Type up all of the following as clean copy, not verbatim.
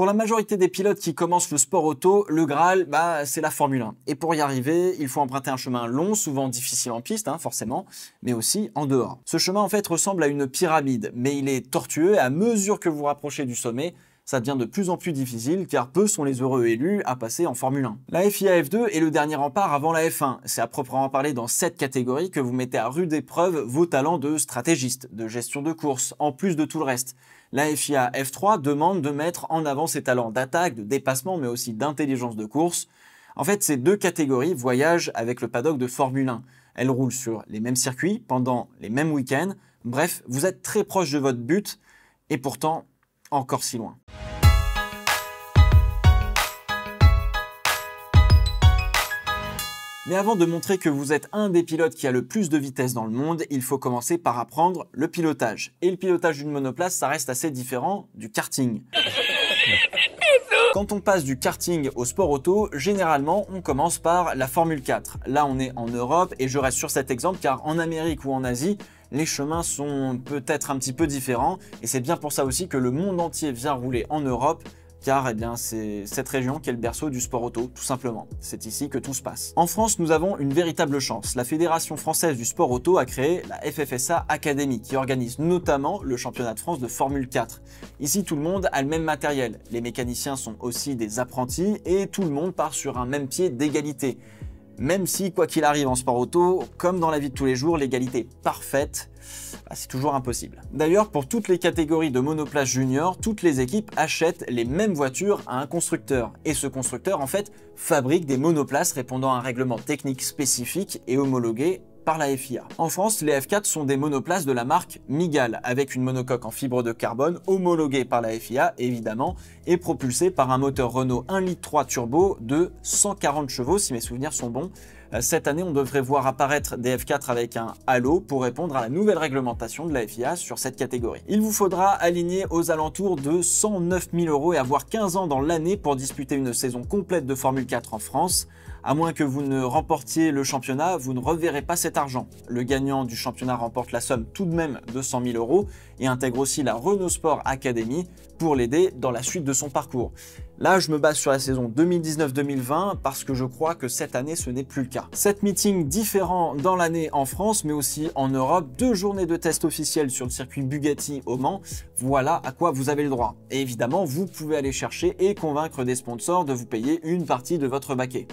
Pour la majorité des pilotes qui commencent le sport auto, le Graal, c'est la Formule 1. Et pour y arriver, il faut emprunter un chemin long, souvent difficile en piste, forcément, mais aussi en dehors. Ce chemin, en fait, ressemble à une pyramide, mais il est tortueux et à mesure que vous rapprochez du sommet, ça devient de plus en plus difficile car peu sont les heureux élus à passer en Formule 1. La FIA F2 est le dernier rempart avant la F1. C'est à proprement parler dans cette catégorie que vous mettez à rude épreuve vos talents de stratégiste, de gestion de course, en plus de tout le reste. La FIA F3 demande de mettre en avant ses talents d'attaque, de dépassement, mais aussi d'intelligence de course. En fait, ces deux catégories voyagent avec le paddock de Formule 1. Elles roulent sur les mêmes circuits, pendant les mêmes week-ends. Bref, vous êtes très proche de votre but, et pourtant, encore si loin. Mais avant de montrer que vous êtes un des pilotes qui a le plus de vitesse dans le monde, il faut commencer par apprendre le pilotage. Et le pilotage d'une monoplace, ça reste assez différent du karting. Quand on passe du karting au sport auto, généralement, on commence par la Formule 4. Là, on est en Europe et je reste sur cet exemple car en Amérique ou en Asie, les chemins sont peut-être un petit peu différents et c'est bien pour ça aussi que le monde entier vient rouler en Europe car c'est cette région qui est le berceau du sport auto, tout simplement. C'est ici que tout se passe. En France, nous avons une véritable chance. La Fédération française du sport auto a créé la FFSA Academy, qui organise notamment le championnat de France de Formule 4. Ici, tout le monde a le même matériel. Les mécaniciens sont aussi des apprentis et tout le monde part sur un même pied d'égalité. Même si, quoi qu'il arrive en sport auto, comme dans la vie de tous les jours, l'égalité parfaite, c'est toujours impossible. D'ailleurs, pour toutes les catégories de monoplace junior, toutes les équipes achètent les mêmes voitures à un constructeur. Et ce constructeur, en fait, fabrique des monoplaces répondant à un règlement technique spécifique et homologué par la FIA. En France, les F4 sont des monoplaces de la marque Migal, avec une monocoque en fibre de carbone homologuée par la FIA, évidemment, et propulsée par un moteur Renault 1,3 litre turbo de 140 chevaux, si mes souvenirs sont bons. Cette année, on devrait voir apparaître des F4 avec un halo pour répondre à la nouvelle réglementation de la FIA sur cette catégorie. Il vous faudra aligner aux alentours de 109 000 € et avoir 15 ans dans l'année pour disputer une saison complète de Formule 4 en France. À moins que vous ne remportiez le championnat, vous ne reverrez pas cet argent. Le gagnant du championnat remporte la somme tout de même de 100 000 € et intègre aussi la Renault Sport Academy pour l'aider dans la suite de son parcours. Là, je me base sur la saison 2019-2020 parce que je crois que cette année, ce n'est plus le cas. 7 meetings différents dans l'année en France, mais aussi en Europe, 2 journées de tests officiels sur le circuit Bugatti au Mans, voilà à quoi vous avez le droit. Et évidemment, vous pouvez aller chercher et convaincre des sponsors de vous payer une partie de votre baquet.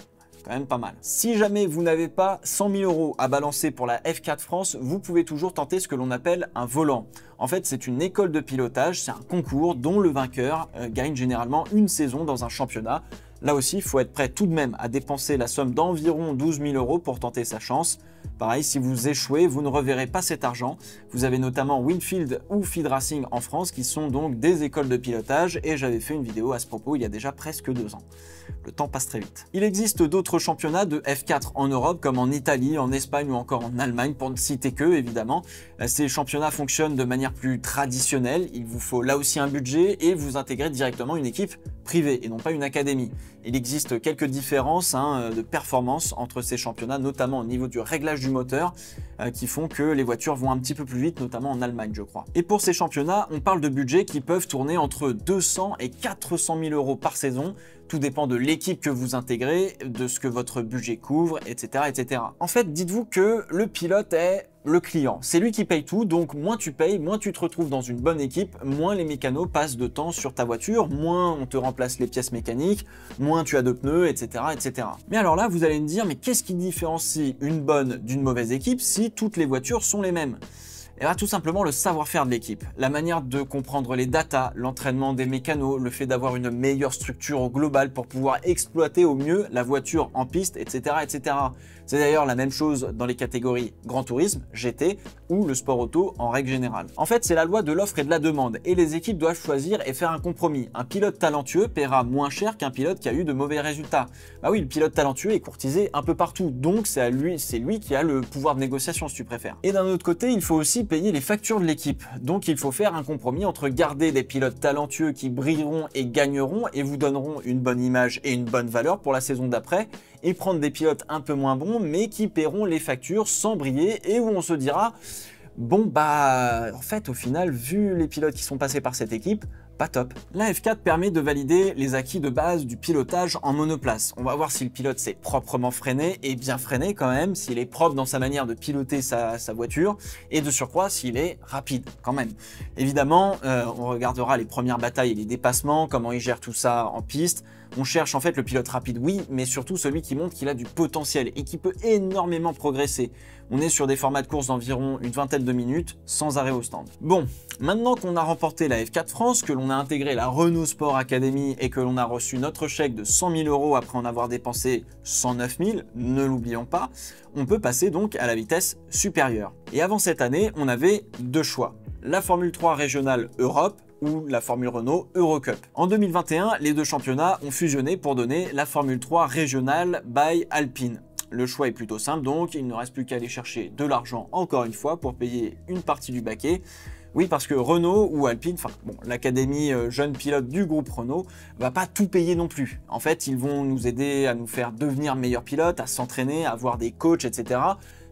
Quand même pas mal. Si jamais vous n'avez pas 100 000 € à balancer pour la F4 France, vous pouvez toujours tenter ce que l'on appelle un volant. En fait, c'est une école de pilotage, c'est un concours dont le vainqueur gagne généralement une saison dans un championnat. Là aussi, il faut être prêt tout de même à dépenser la somme d'environ 12 000 € pour tenter sa chance. Pareil, si vous échouez, vous ne reverrez pas cet argent. Vous avez notamment Winfield ou Feed Racing en France qui sont donc des écoles de pilotage et j'avais fait une vidéo à ce propos il y a déjà presque 2 ans. Le temps passe très vite. Il existe d'autres championnats de F4 en Europe comme en Italie, en Espagne ou encore en Allemagne pour ne citer que évidemment. Ces championnats fonctionnent de manière plus traditionnelle. Il vous faut là aussi un budget et vous intégrez directement une équipe privée et non pas une académie. Il existe quelques différences de performance entre ces championnats, notamment au niveau du réglage du moteur, qui font que les voitures vont un petit peu plus vite, notamment en Allemagne, je crois. Et pour ces championnats, on parle de budgets qui peuvent tourner entre 200 et 400 000 € par saison. Tout dépend de l'équipe que vous intégrez, de ce que votre budget couvre, etc., etc. En fait, dites-vous que le pilote est le client. C'est lui qui paye tout, donc moins tu payes, moins tu te retrouves dans une bonne équipe, moins les mécanos passent de temps sur ta voiture, moins on te remplace les pièces mécaniques, moins tu as de pneus, etc., etc. Mais alors là, vous allez me dire, mais qu'est-ce qui différencie une bonne d'une mauvaise équipe si toutes les voitures sont les mêmes ? Et bien, tout simplement le savoir-faire de l'équipe, la manière de comprendre les datas, l'entraînement des mécanos, le fait d'avoir une meilleure structure au global pour pouvoir exploiter au mieux la voiture en piste, etc., etc. C'est d'ailleurs la même chose dans les catégories Grand Tourisme, GT ou le sport auto en règle générale. En fait, c'est la loi de l'offre et de la demande et les équipes doivent choisir et faire un compromis. Un pilote talentueux paiera moins cher qu'un pilote qui a eu de mauvais résultats. Bah oui, le pilote talentueux est courtisé un peu partout, donc c'est lui qui a le pouvoir de négociation si tu préfères. Et d'un autre côté, il faut aussi payer les factures de l'équipe. Donc il faut faire un compromis entre garder des pilotes talentueux qui brilleront et gagneront et vous donneront une bonne image et une bonne valeur pour la saison d'après et prendre des pilotes un peu moins bons mais qui paieront les factures sans briller et où on se dira bon bah en fait au final vu les pilotes qui sont passés par cette équipe, pas top. La F4 permet de valider les acquis de base du pilotage en monoplace. On va voir si le pilote s'est proprement freiné et bien freiné quand même, s'il est propre dans sa manière de piloter sa voiture et de surcroît s'il est rapide quand même. Évidemment, on regardera les premières batailles et les dépassements, comment il gère tout ça en piste. On cherche en fait le pilote rapide, oui, mais surtout celui qui montre qu'il a du potentiel et qui peut énormément progresser. On est sur des formats de course d'environ une vingtaine de minutes, sans arrêt au stand. Bon, maintenant qu'on a remporté la F4 France, que l'on a intégré la Renault Sport Academy et que l'on a reçu notre chèque de 100 000 € après en avoir dépensé 109 000, ne l'oublions pas, on peut passer donc à la vitesse supérieure. Et avant cette année, on avait deux choix. La Formule 3 régionale Europe ou la Formule Renault Eurocup. En 2021, les deux championnats ont fusionné pour donner la Formule 3 régionale by Alpine. Le choix est plutôt simple donc, il ne reste plus qu'à aller chercher de l'argent encore une fois pour payer une partie du baquet. Oui, parce que Renault ou Alpine, enfin bon, l'académie jeune pilote du groupe Renault va pas tout payer non plus. En fait, ils vont nous aider à nous faire devenir meilleurs pilotes, à s'entraîner, à avoir des coachs, etc.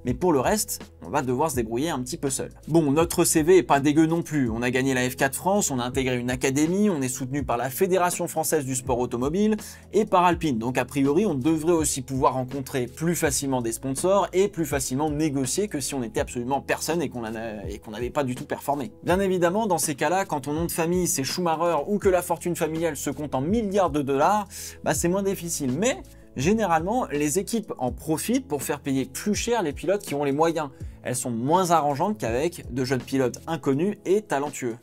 Mais pour le reste, on va devoir se débrouiller un petit peu seul. Bon, notre CV est pas dégueu non plus. On a gagné la F4 France, on a intégré une académie, on est soutenu par la Fédération française du sport automobile et par Alpine. Donc a priori, on devrait aussi pouvoir rencontrer plus facilement des sponsors et plus facilement négocier que si on était absolument personne et qu'on n'avait pas du tout performé. Bien évidemment, dans ces cas-là, quand ton nom de famille c'est Schumacher ou que la fortune familiale se compte en milliards de dollars, bah c'est moins difficile. Mais généralement, les équipes en profitent pour faire payer plus cher les pilotes qui ont les moyens. Elles sont moins arrangeantes qu'avec de jeunes pilotes inconnus et talentueux.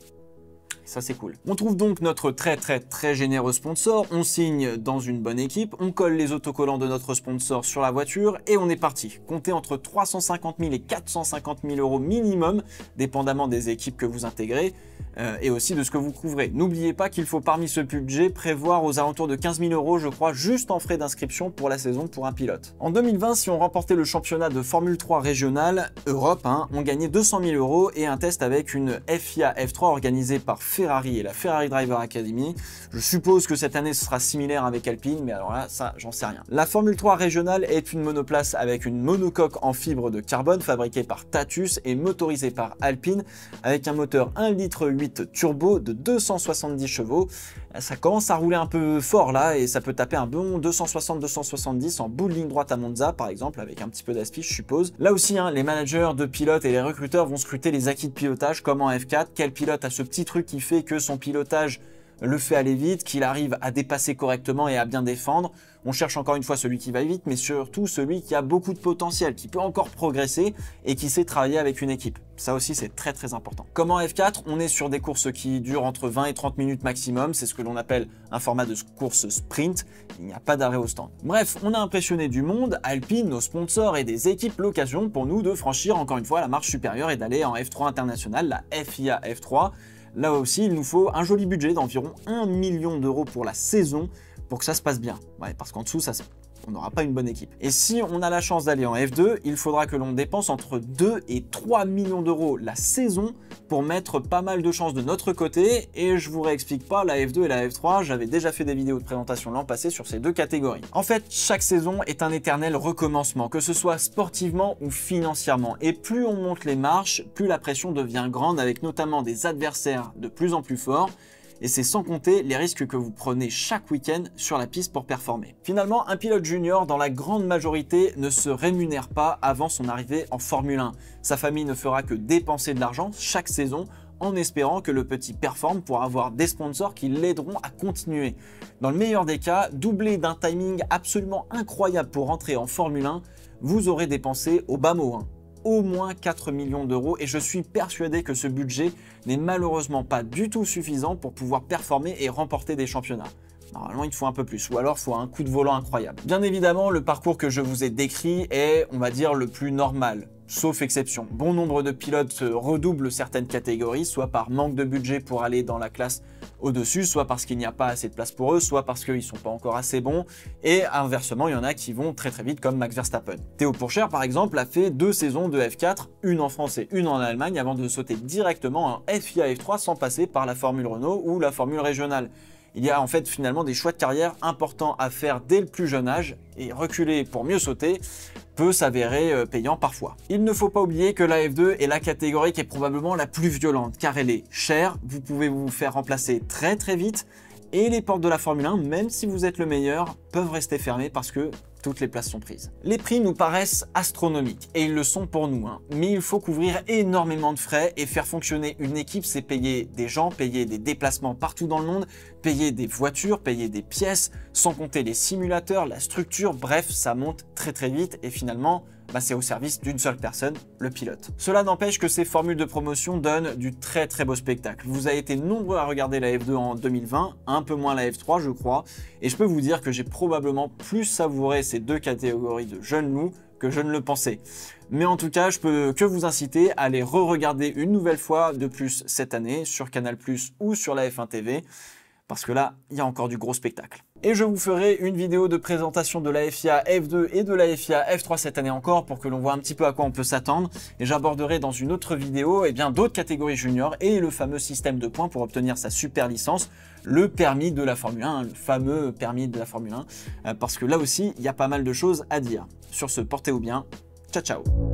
Ça c'est cool. On trouve donc notre très généreux sponsor, on signe dans une bonne équipe, on colle les autocollants de notre sponsor sur la voiture et on est parti. Comptez entre 350 000 et 450 000 € minimum, dépendamment des équipes que vous intégrez et aussi de ce que vous couvrez. N'oubliez pas qu'il faut parmi ce budget prévoir aux alentours de 15 000 € je crois, juste en frais d'inscription pour la saison pour un pilote. En 2020, si on remportait le championnat de Formule 3 régionale Europe, on gagnait 200 000 € et un test avec une FIA F3 organisée par Ferrari et la Ferrari Driver Academy. Je suppose que cette année ce sera similaire avec Alpine, mais alors là, ça, j'en sais rien. La Formule 3 régionale est une monoplace avec une monocoque en fibre de carbone fabriquée par Tatuus et motorisée par Alpine avec un moteur 1,8 litre turbo de 270 chevaux. Ça commence à rouler un peu fort là et ça peut taper un bon 260-270 en bout de ligne droite à Monza par exemple avec un petit peu d'aspi je suppose. Là aussi les managers de pilotes et les recruteurs vont scruter les acquis de pilotage comme en F4. Quel pilote a ce petit truc qui fait que son pilotage le fait aller vite, qu'il arrive à dépasser correctement et à bien défendre. On cherche encore une fois celui qui va vite, mais surtout celui qui a beaucoup de potentiel, qui peut encore progresser et qui sait travailler avec une équipe. Ça aussi, c'est très important. Comme en F4, on est sur des courses qui durent entre 20 et 30 minutes maximum. C'est ce que l'on appelle un format de course sprint. Il n'y a pas d'arrêt au stand. Bref, on a impressionné du monde, Alpine, nos sponsors et des équipes, l'occasion pour nous de franchir encore une fois la marche supérieure et d'aller en F3 international, la FIA F3. Là aussi, il nous faut un joli budget d'environ 1 million € pour la saison pour que ça se passe bien. Ouais, parce qu'en dessous, on n'aura pas une bonne équipe. Et si on a la chance d'aller en F2, il faudra que l'on dépense entre 2 et 3 millions € la saison pour mettre pas mal de chances de notre côté. Et je vous réexplique pas, la F2 et la F3, j'avais déjà fait des vidéos de présentation l'an passé sur ces deux catégories. En fait, chaque saison est un éternel recommencement, que ce soit sportivement ou financièrement. Et plus on monte les marches, plus la pression devient grande avec notamment des adversaires de plus en plus forts. Et c'est sans compter les risques que vous prenez chaque week-end sur la piste pour performer. Finalement, un pilote junior, dans la grande majorité, ne se rémunère pas avant son arrivée en Formule 1. Sa famille ne fera que dépenser de l'argent chaque saison en espérant que le petit performe pour avoir des sponsors qui l'aideront à continuer. Dans le meilleur des cas, doublé d'un timing absolument incroyable pour rentrer en Formule 1, vous aurez dépensé au bas mot au moins 4 millions € et je suis persuadé que ce budget n'est malheureusement pas du tout suffisant pour pouvoir performer et remporter des championnats. Normalement, il faut un peu plus, ou alors il faut un coup de volant incroyable. Bien évidemment, le parcours que je vous ai décrit est, on va dire, le plus normal, sauf exception. Bon nombre de pilotes redoublent certaines catégories, soit par manque de budget pour aller dans la classe au-dessus, soit parce qu'il n'y a pas assez de place pour eux, soit parce qu'ils ne sont pas encore assez bons, et inversement, il y en a qui vont très vite comme Max Verstappen. Théo Pourchaire, par exemple, a fait 2 saisons de F4, une en France et une en Allemagne, avant de sauter directement en FIA F3 sans passer par la Formule Renault ou la Formule régionale. Il y a en fait finalement des choix de carrière importants à faire dès le plus jeune âge, et reculer pour mieux sauter peut s'avérer payant parfois. Il ne faut pas oublier que la F2 est la catégorie qui est probablement la plus violente, car elle est chère, vous pouvez vous faire remplacer très vite, et les portes de la Formule 1, même si vous êtes le meilleur, peuvent rester fermées parce que toutes les places sont prises. Les prix nous paraissent astronomiques, et ils le sont pour nous, mais il faut couvrir énormément de frais, et faire fonctionner une équipe, c'est payer des gens, payer des déplacements partout dans le monde, payer des voitures, payer des pièces, sans compter les simulateurs, la structure, bref, ça monte très vite, et finalement, c'est au service d'une seule personne, le pilote. Cela n'empêche que ces formules de promotion donnent du très beau spectacle. Vous avez été nombreux à regarder la F2 en 2020, un peu moins la F3 je crois, et je peux vous dire que j'ai probablement plus savouré ces deux catégories de jeunes loups que je ne le pensais. Mais en tout cas, je peux que vous inciter à les re-regarder une nouvelle fois de plus cette année sur Canal+ ou sur la F1 TV, parce que là, il y a encore du gros spectacle. Et je vous ferai une vidéo de présentation de la FIA F2 et de la FIA F3 cette année encore pour que l'on voit un petit peu à quoi on peut s'attendre. Et j'aborderai dans une autre vidéo d'autres catégories juniors et le fameux système de points pour obtenir sa super licence, le permis de la Formule 1, le fameux permis de la Formule 1, parce que là aussi, il y a pas mal de choses à dire. Sur ce, portez-vous bien, ciao ciao.